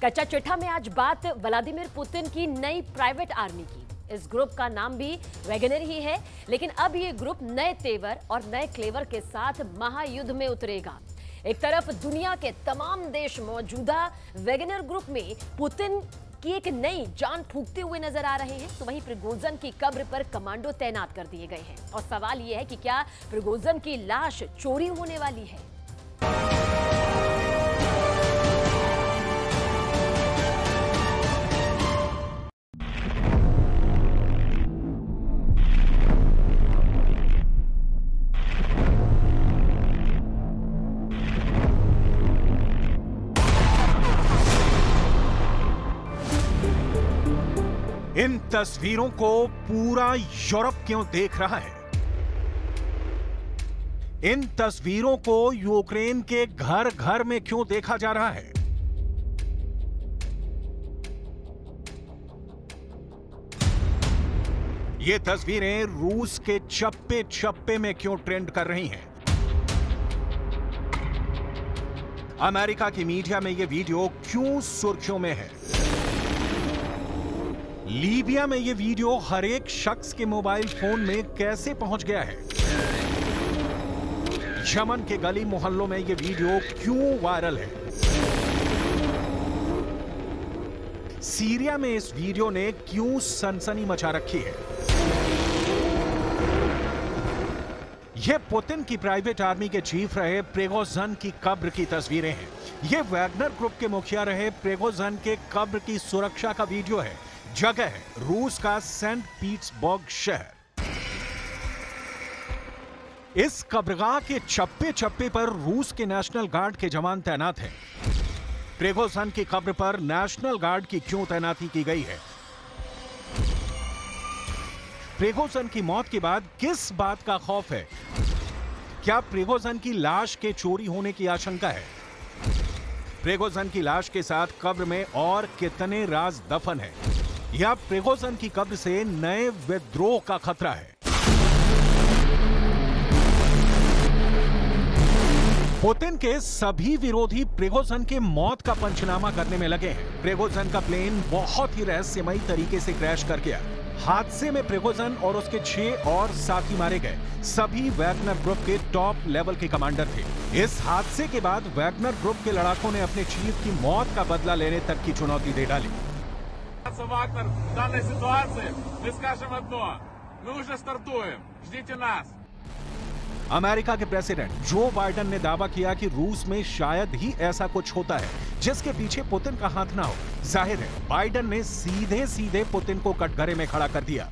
कच्चा चिट्ठा में आज बात व्लादिमीर पुतिन की नई प्राइवेट आर्मी की। इस ग्रुप का नाम भी वैगनर ही है, लेकिन अब ये ग्रुप नए तेवर और नए क्लेवर के साथ महायुद्ध में उतरेगा। एक तरफ दुनिया के तमाम देश मौजूदा वैगनर ग्रुप में पुतिन की एक नई जान फूंकते हुए नजर आ रहे हैं, तो वहीं प्रिगोजिन की कब्र पर कमांडो तैनात कर दिए गए हैं। और सवाल यह है कि क्या प्रिगोजिन की लाश चोरी होने वाली है? इन तस्वीरों को पूरा यूरोप क्यों देख रहा है? इन तस्वीरों को यूक्रेन के घर घर में क्यों देखा जा रहा है? ये तस्वीरें रूस के चप्पे चप्पे में क्यों ट्रेंड कर रही हैं? अमेरिका की मीडिया में यह वीडियो क्यों सुर्खियों में है? लीबिया में यह वीडियो हर एक शख्स के मोबाइल फोन में कैसे पहुंच गया है? यमन के गली मोहल्लों में यह वीडियो क्यों वायरल है? सीरिया में इस वीडियो ने क्यों सनसनी मचा रखी है? यह पुतिन की प्राइवेट आर्मी के चीफ रहे प्रिगोजिन की कब्र की तस्वीरें हैं। यह वैगनर ग्रुप के मुखिया रहे प्रिगोजिन के कब्र की सुरक्षा का वीडियो है। जगह है रूस का सेंट पीटर्सबर्ग शहर। इस कब्रगाह के चप्पे चप्पे पर रूस के नेशनल गार्ड के जवान तैनात हैं। प्रिगोजिन की कब्र पर नेशनल गार्ड की क्यों तैनाती की गई है? प्रिगोजिन की मौत के बाद किस बात का खौफ है? क्या प्रिगोजिन की लाश के चोरी होने की आशंका है? प्रिगोजिन की लाश के साथ कब्र में और कितने राज दफन है? या प्रिगोजिन की कब्र से नए विद्रोह का खतरा है? पुतिन के सभी विरोधी प्रिगोजिन के मौत का पंचनामा करने में लगे हैं। प्रिगोजिन का प्लेन बहुत ही रहस्यमयी तरीके से क्रैश कर गया। हादसे में प्रिगोजिन और उसके 6 और साथी मारे गए। सभी वैगनर ग्रुप के टॉप लेवल के कमांडर थे। इस हादसे के बाद वैगनर ग्रुप के लड़ाकों ने अपने चीफ की मौत का बदला लेने तक की चुनौती दे डाली। Вагнер в данной ситуации мы скажем одно: мы уже стартуем, ждите нас। अमेरिका के प्रेसिडेंट जो बाइडेन ने दावा किया कि रूस में शायद ही ऐसा कुछ होता है जिसके पीछे पुतिन का हाथ ना हो। जाहिर है बाइडेन ने सीधे सीधे पुतिन को कटघरे में खड़ा कर दिया।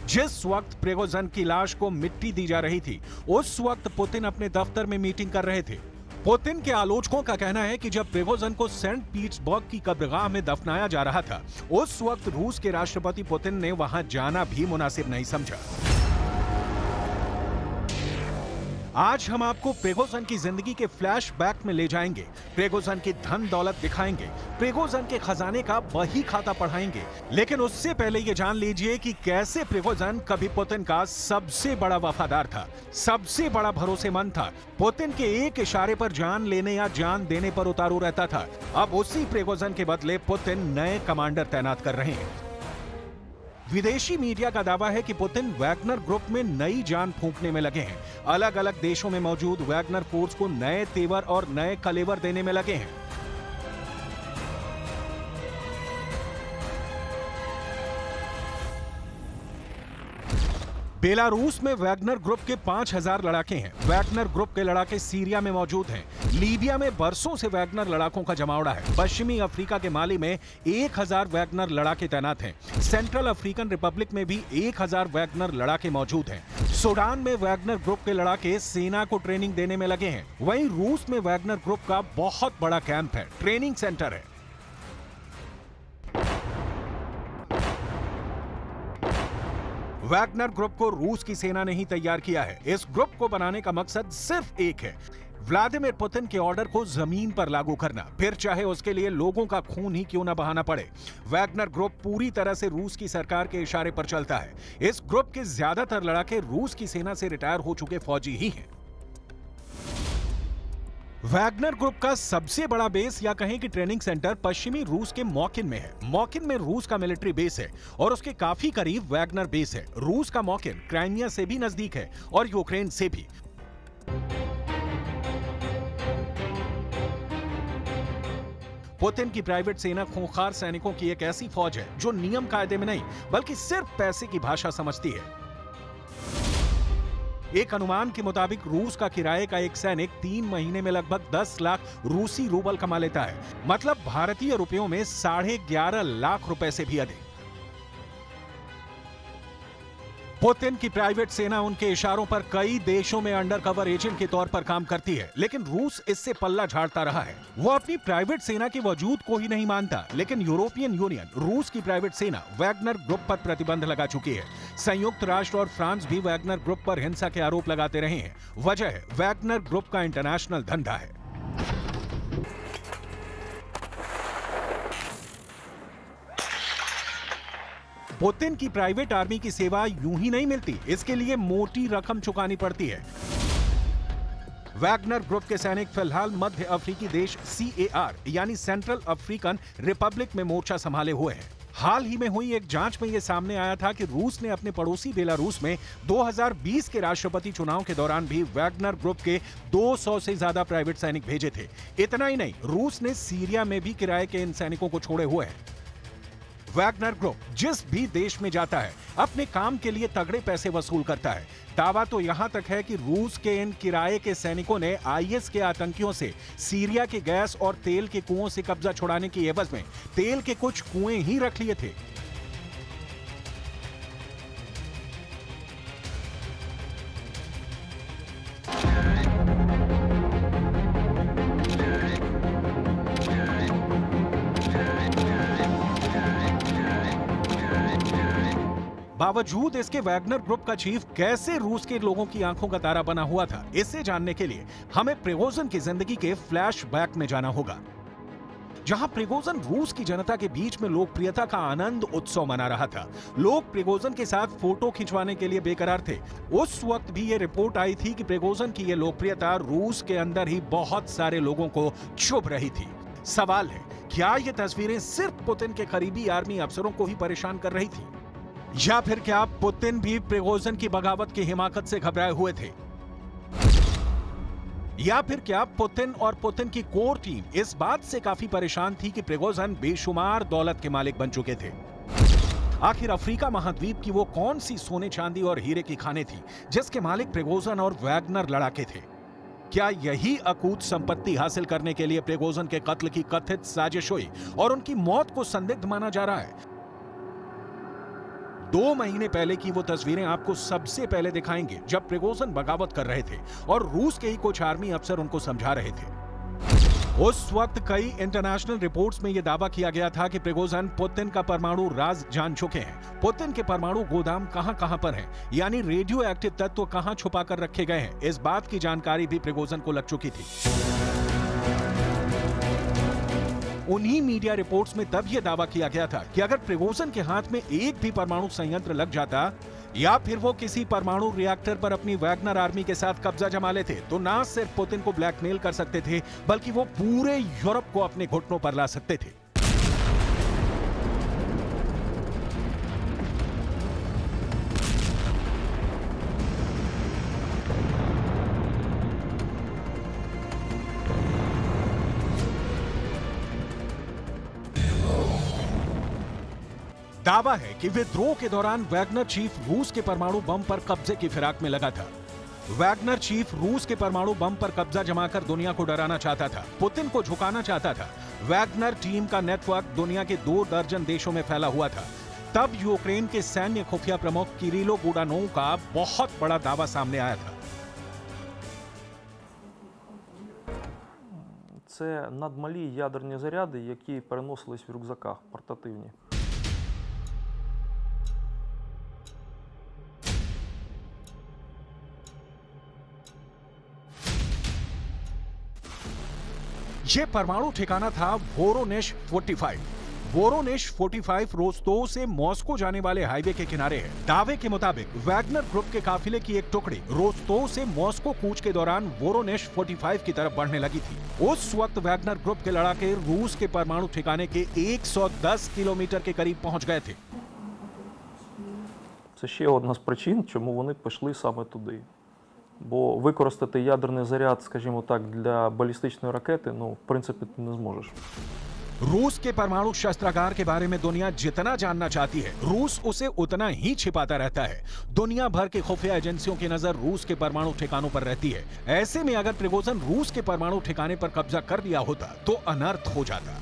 जिस वक्त प्रिगोजिन की लाश को मिट्टी दी जा रही थी, उस वक्त पुतिन अपने दफ्तर में मीटिंग कर रहे थे। पुतिन के आलोचकों का कहना है कि जब प्रिगोजिन को सेंट पीटर्सबर्ग की कब्रगाह में दफनाया जा रहा था, उस वक्त रूस के राष्ट्रपति पुतिन ने वहां जाना भी मुनासिब नहीं समझा। आज हम आपको प्रिगोजिन की जिंदगी के फ्लैशबैक में ले जाएंगे। प्रिगोजिन की धन दौलत दिखाएंगे, प्रिगोजिन के खजाने का बही खाता पढ़ाएंगे। लेकिन उससे पहले ये जान लीजिए कि कैसे प्रिगोजिन कभी पुतिन का सबसे बड़ा वफादार था, सबसे बड़ा भरोसेमंद था। पुतिन के एक इशारे पर जान लेने या जान देने पर उतारू रहता था। अब उसी प्रिगोजिन के बदले पुतिन नए कमांडर तैनात कर रहे हैं। विदेशी मीडिया का दावा है कि पुतिन वैगनर ग्रुप में नई जान फूंकने में लगे हैं। अलग अलग देशों में मौजूद वैगनर फोर्स को नए तेवर और नए कलेवर देने में लगे हैं। बेलारूस में वैगनर ग्रुप के 5000 लड़ाके हैं। वैगनर ग्रुप के लड़ाके सीरिया में मौजूद हैं। लीबिया में बरसों से वैगनर लड़ाकों का जमावड़ा है। पश्चिमी अफ्रीका के माली में 1000 वैगनर लड़ाके तैनात हैं। सेंट्रल अफ्रीकन रिपब्लिक में भी 1000 वैगनर लड़ाके मौजूद हैं। सूडान में वैगनर ग्रुप के लड़ाके सेना को ट्रेनिंग देने में लगे हैं। वहीं रूस में वैगनर ग्रुप का बहुत बड़ा कैंप है, ट्रेनिंग सेंटर है। वैगनर ग्रुप को रूस की सेना ने ही तैयार किया है। इस ग्रुप को बनाने का मकसद सिर्फ एक है, व्लादिमीर पुतिन के ऑर्डर को जमीन पर लागू करना, फिर चाहे उसके लिए लोगों का खून ही क्यों ना बहाना पड़े। वैगनर ग्रुप पूरी तरह से रूस की सरकार के इशारे पर चलता है। इस ग्रुप के ज्यादातर लड़ाके रूस की सेना से रिटायर हो चुके फौजी ही हैं। वैगनर ग्रुप का सबसे बड़ा बेस या कहें कि ट्रेनिंग सेंटर पश्चिमी रूस के मॉकिन में है। मॉकिन में रूस का मिलिट्री बेस है और उसके काफी करीब वैगनर बेस है। रूस का मॉकिन क्राइमिया से भी नजदीक है और यूक्रेन से भी। पुतिन की प्राइवेट सेना खूंखार सैनिकों की एक ऐसी फौज है जो नियम कायदे में नहीं बल्कि सिर्फ पैसे की भाषा समझती है। एक अनुमान के मुताबिक रूस का किराए का एक सैनिक 3 महीने में लगभग 10 लाख रूसी रूबल कमा लेता है, मतलब भारतीय रुपयों में 11.5 लाख रुपए से भी अधिक। पुतिन की प्राइवेट सेना उनके इशारों पर कई देशों में अंडरकवर एजेंट के तौर पर काम करती है, लेकिन रूस इससे पल्ला झाड़ता रहा है। वो अपनी प्राइवेट सेना के वजूद को ही नहीं मानता, लेकिन यूरोपियन यूनियन रूस की प्राइवेट सेना वैगनर ग्रुप पर प्रतिबंध लगा चुकी है। संयुक्त राष्ट्र और फ्रांस भी वैगनर ग्रुप पर हिंसा के आरोप लगाते रहे हैं। वजह है वैगनर ग्रुप का इंटरनेशनल धंधा है। पुतिन की प्राइवेट आर्मी की सेवा यूं ही नहीं मिलती, इसके लिए मोटी रकम चुकानी पड़ती है। वैगनर ग्रुप के सैनिक फिलहाल मध्य अफ्रीकी देश CAR यानी सेंट्रल अफ्रीकन रिपब्लिक में मोर्चा संभाले हुए हैं। हाल ही में हुई एक जांच में यह सामने आया था कि रूस ने अपने पड़ोसी बेलारूस में 2020 के राष्ट्रपति चुनाव के दौरान भी वैगनर ग्रुप के 200 से ज्यादा प्राइवेट सैनिक भेजे थे। इतना ही नहीं, रूस ने सीरिया में भी किराए के इन सैनिकों को छोड़े हुए हैं। वैगनर ग्रुप जिस भी देश में जाता है अपने काम के लिए तगड़े पैसे वसूल करता है। दावा तो यहां तक है कि रूस के इन किराए के सैनिकों ने IS के आतंकियों से सीरिया के गैस और तेल के कुओं से कब्जा छुड़ाने की एवज में तेल के कुछ कुएं ही रख लिए थे। बावजूद इसके वैगनर ग्रुप का चीफ कैसे रूस के लोगों की आंखों का तारा बना हुआ था, इसे जानने के लिए हमें प्रिगोजिन की जिंदगी के फ्लैशबैक में जाना होगा, जहां प्रिगोजिन रूस की जनता के बीच में लोकप्रियता का आनंद उत्सव मना रहा था। लोग प्रिगोजिन के साथ फोटो खिंचवाने के लिए बेकरार थे। उस वक्त भी ये रिपोर्ट आई थी कि प्रिगोजिन की ये लोकप्रियता रूस के अंदर ही बहुत सारे लोगों को चुभ रही थी। सवाल है, क्या ये तस्वीरें सिर्फ पुतिन के करीबी आर्मी अफसरों को ही परेशान कर रही थी, या फिर क्या पुतिन भी प्रिगोजिन की बगावत की हिमाकत से घबराए हुए थे, या फिर क्या पुतिन और पुतिन की कोर टीम इस बात से काफी परेशान थी कि प्रिगोजिन बेशुमार दौलत के मालिक बन चुके थे। आखिर अफ्रीका महाद्वीप की वो कौन सी सोने चांदी और हीरे की खानें थी जिसके मालिक प्रिगोजिन और वैगनर लड़ाके थे? क्या यही अकूत संपत्ति हासिल करने के लिए प्रिगोजिन के कत्ल की कथित साजिश हुई और उनकी मौत को संदिग्ध माना जा रहा है? 2 महीने पहले की वो तस्वीरें आपको सबसे पहले दिखाएंगे जब प्रिगोजिन बगावत कर रहे थे और रूस के ही कुछ आर्मी अफसर उनको समझा रहे थे। उस वक्त कई इंटरनेशनल रिपोर्ट्स में यह दावा किया गया था कि प्रिगोजिन पुतिन का परमाणु राज जान चुके हैं। पुतिन के परमाणु गोदाम कहां पर हैं, यानी रेडियो एक्टिव तत्व कहां छुपा कर रखे गए हैं, इस बात की जानकारी भी प्रिगोजिन को लग चुकी थी। उन्हीं मीडिया रिपोर्ट्स में तब यह दावा किया गया था कि अगर प्रिगोजिन के हाथ में एक भी परमाणु संयंत्र लग जाता या फिर वो किसी परमाणु रिएक्टर पर अपनी वैगनर आर्मी के साथ कब्जा जमा लेते तो ना सिर्फ पुतिन को ब्लैकमेल कर सकते थे बल्कि वो पूरे यूरोप को अपने घुटनों पर ला सकते थे। दावा है कि विद्रोह के दौरान वैगनर चीफ रूस के परमाणु बम पर कब्जे की फिराक में लगा था। वैगनर चीफ रूस के परमाणु बम पर कब्जा जमाकर दुनिया को डराना चाहता था, पुतिन को झुकाना चाहता था। वैगनर टीम का नेटवर्क दुनिया के 2 दर्जन देशों में फैला हुआ था। तब यूक्रेन के सैन्य खुफिया प्रमुख किरिलो बुडानोव का बहुत बड़ा दावा सामने आया था। Це надмалі ядерні заряди, які переносились в рюкзаках портативні. ये परमाणु ठिकाना था वोरोनेश 45। वोरोनेश 45 रोस्तोव से मॉस्को जाने वाले हाईवे के किनारे है। दावे के मुताबिक वैगनर ग्रुप के काफिले की एक टुकड़ी रोस्तोव से मॉस्को कूच के दौरान वोरोनेश 45 की तरफ बढ़ने लगी थी। उस वक्त वैगनर ग्रुप के लड़ाके रूस के परमाणु ठिकाने के 110 किलोमीटर के करीब पहुंच गए थे। Це ще одна з причин, чому вони пішли саме туди. Бо використати ядерний заряд, скажімо так, для балістичної ракети, ну, в принципі, ти не зможеш. रूस के परमाणु शस्त्रागार के बारे में दुनिया जितना जानना चाहती है, रूस उसे उतना ही छिपाता रहता है। दुनिया भर के खुफिया एजेंसियों की नजर रूस के परमाणु ठिकानों पर रहती है। ऐसे में अगर प्रिगोजिन रूस के परमाणु ठिकाने पर कब्जा कर लिया होता तो अनर्थ हो जाता।